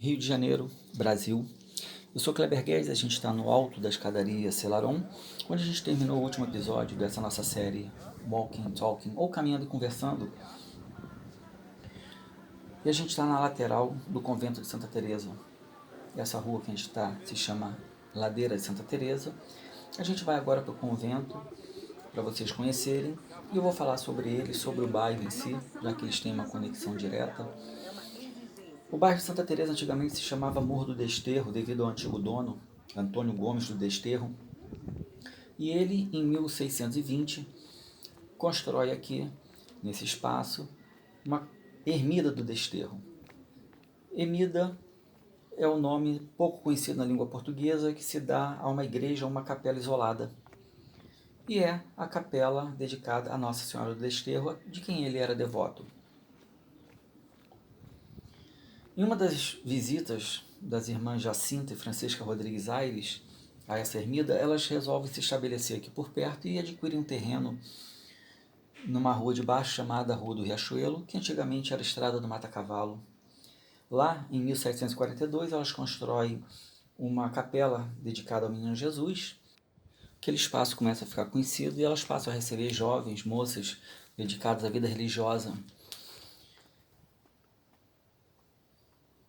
Rio de Janeiro, Brasil. Eu sou Kleber Guedes, a gente está no alto da escadaria Celaron, onde a gente terminou o último episódio dessa nossa série Walking, Talking, ou Caminhando e Conversando. E a gente está na lateral do convento de Santa Teresa. Essa rua que a gente está se chama Ladeira de Santa Teresa. A gente vai agora para o convento, para vocês conhecerem, e eu vou falar sobre ele, sobre o bairro em si, já que eles têm uma conexão direta. O bairro de Santa Teresa antigamente se chamava Morro do Desterro, devido ao antigo dono, Antônio Gomes do Desterro, e ele, em 1620, constrói aqui, nesse espaço, uma ermida do Desterro. Ermida é o nome pouco conhecido na língua portuguesa que se dá a uma igreja ou uma capela isolada. E é a capela dedicada a Nossa Senhora do Desterro, de quem ele era devoto. Em uma das visitas das irmãs Jacinta e Francisca Rodrigues Aires a essa ermida, elas resolvem se estabelecer aqui por perto e adquirem um terreno numa rua de baixo chamada Rua do Riachuelo, que antigamente era Estrada do Mata-Cavalo. Lá, em 1742, elas constroem uma capela dedicada ao Menino Jesus. Aquele espaço começa a ficar conhecido e elas passam a receber jovens, moças dedicadas à vida religiosa.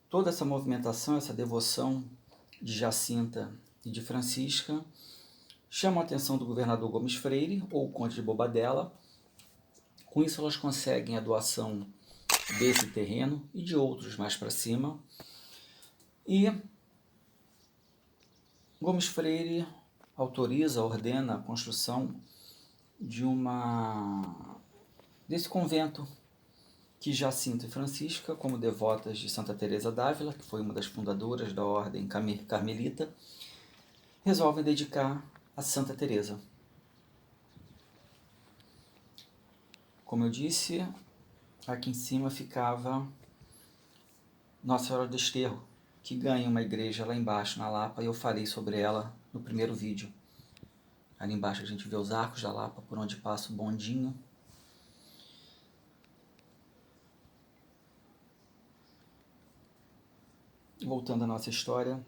Toda essa movimentação, essa devoção de Jacinta e de Francisca chama a atenção do governador Gomes Freire, ou Conde de Bobadela. Com isso, elas conseguem a doação desse terreno e de outros mais para cima. E Gomes Freire autoriza, ordena a construção desse convento que Jacinta e Francisca, como devotas de Santa Teresa d'Ávila, que foi uma das fundadoras da ordem carmelita, resolvem dedicar a Santa Teresa. Como eu disse, aqui em cima ficava Nossa Senhora do Desterro, que ganha uma igreja lá embaixo na Lapa, e eu falei sobre ela no primeiro vídeo. Ali embaixo a gente vê os arcos da Lapa, por onde passa o bondinho. Voltando à nossa história,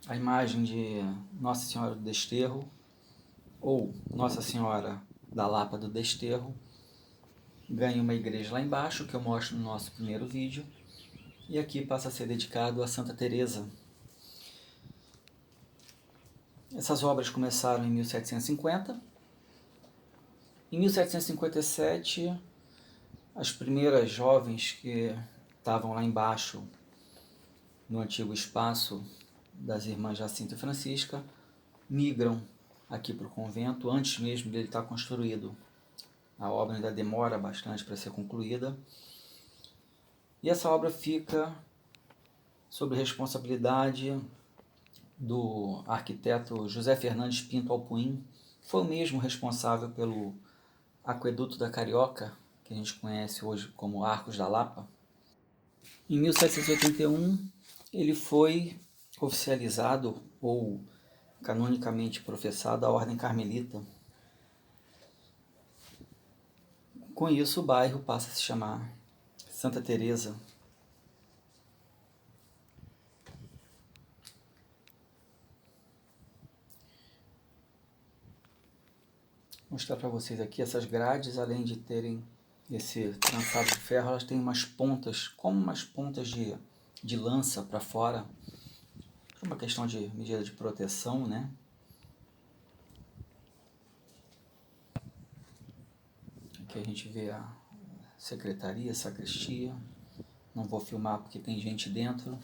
a imagem de Nossa Senhora do Desterro, ou Nossa Senhora da Lapa do Desterro, ganha uma igreja lá embaixo, que eu mostro no nosso primeiro vídeo, e aqui passa a ser dedicado a Santa Teresa. Essas obras começaram em 1750. Em 1757, as primeiras jovens que estavam lá embaixo, no antigo espaço das irmãs Jacinta e Francisca, migram aqui para o convento, antes mesmo dele estar construído. A obra ainda demora bastante para ser concluída. E essa obra fica sob responsabilidade do arquiteto José Fernandes Pinto Alpuim, que foi o mesmo responsável pelo Aqueduto da Carioca, que a gente conhece hoje como Arcos da Lapa. Em 1781, ele foi oficializado ou canonicamente professado a Ordem Carmelita. Com isso, o bairro passa a se chamar Santa Teresa. Vou mostrar para vocês aqui essas grades, além de terem esse trançado de ferro, elas têm umas pontas, como umas pontas de lança para fora, por uma questão de medida de proteção, né? Aqui a gente vê a secretaria, a sacristia. Não vou filmar porque tem gente dentro.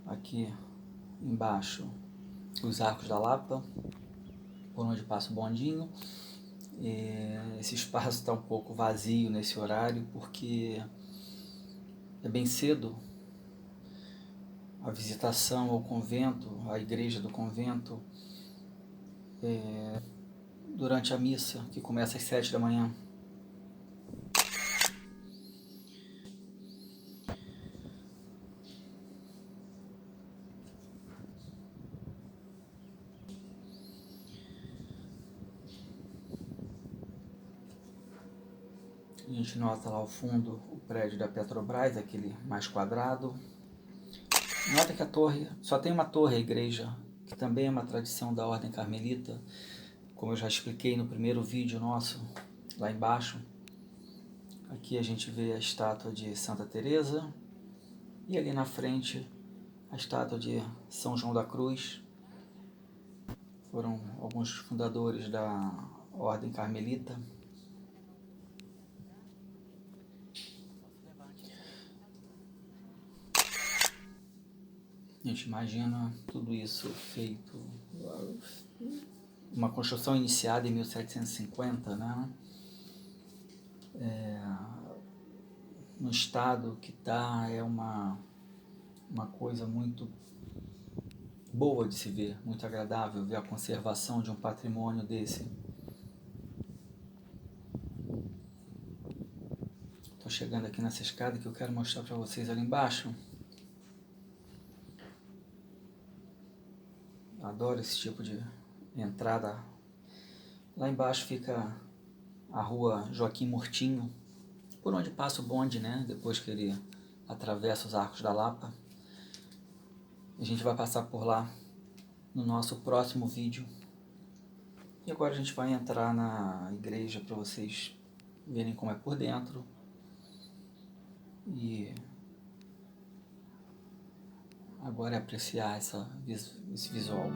Aqui embaixo os arcos da Lapa, por onde passa o bondinho. Esse espaço está um pouco vazio nesse horário porque é bem cedo. A visitação ao convento, à igreja do convento, durante a missa, que começa às 7 da manhã. A gente nota lá ao fundo o prédio da Petrobras, aquele mais quadrado. Nota que a torre, só tem uma torre, a igreja, que também é uma tradição da Ordem Carmelita, como eu já expliquei no primeiro vídeo nosso, lá embaixo. Aqui a gente vê a estátua de Santa Teresa e ali na frente a estátua de São João da Cruz. Foram alguns fundadores da Ordem Carmelita. A gente imagina tudo isso feito, uma construção iniciada em 1750, né? No estado que está, é uma coisa muito boa de se ver, muito agradável ver a conservação de um patrimônio desse. Estou chegando aqui nessa escada que eu quero mostrar para vocês ali embaixo. Adoro esse tipo de entrada. Lá embaixo fica a rua Joaquim Murtinho, por onde passa o bonde, né? Depois que ele atravessa os Arcos da Lapa. A gente vai passar por lá no nosso próximo vídeo. E agora a gente vai entrar na igreja para vocês verem como é por dentro. E agora é apreciar esse visual.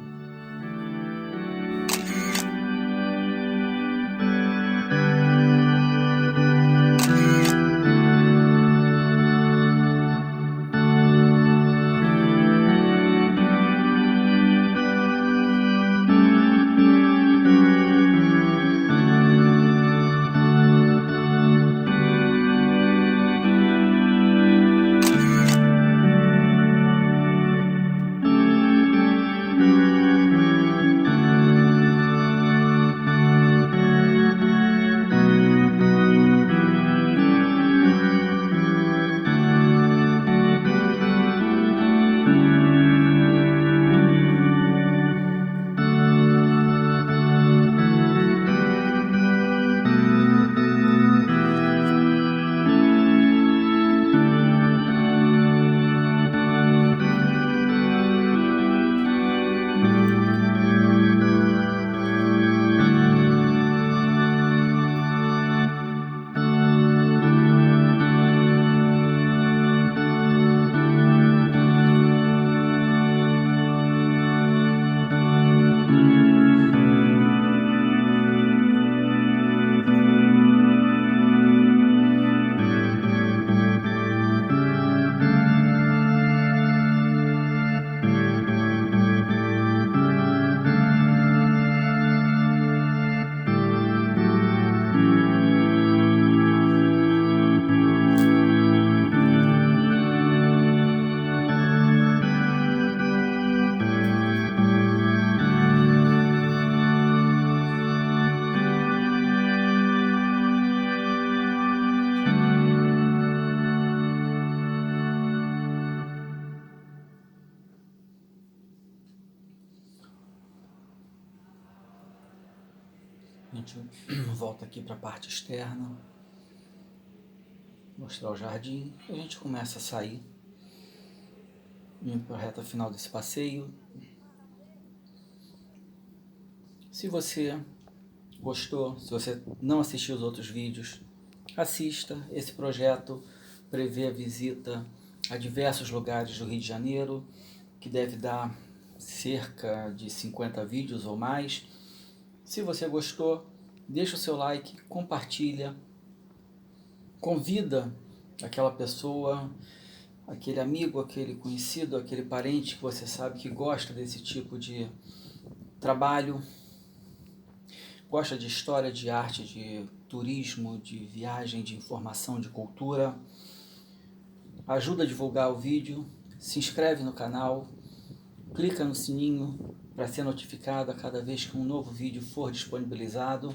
A gente volta aqui para a parte externa, mostrar o jardim, e a gente começa a sair, indo para a reta final desse passeio. Se você gostou, se você não assistiu os outros vídeos, assista. Esse projeto prevê a visita a diversos lugares do Rio de Janeiro, que deve dar cerca de 50 vídeos ou mais. Se você gostou, deixa o seu like, compartilha, convida aquela pessoa, aquele amigo, aquele conhecido, aquele parente que você sabe que gosta desse tipo de trabalho, gosta de história, de arte, de turismo, de viagem, de informação, de cultura. Ajuda a divulgar o vídeo, se inscreve no canal, clica no sininho para ser notificado a cada vez que um novo vídeo for disponibilizado.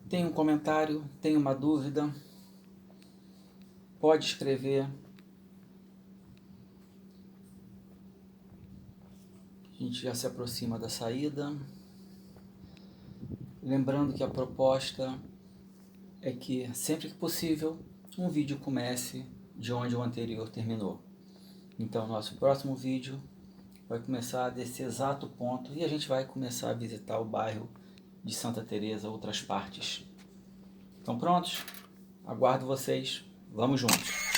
Tem um comentário, tem uma dúvida, pode escrever. A gente já se aproxima da saída. Lembrando que a proposta é que, sempre que possível, um vídeo comece de onde o anterior terminou. Então, nosso próximo vídeo vai começar desse exato ponto e a gente vai começar a visitar o bairro de Santa Teresa, outras partes. Estão prontos? Aguardo vocês. Vamos juntos!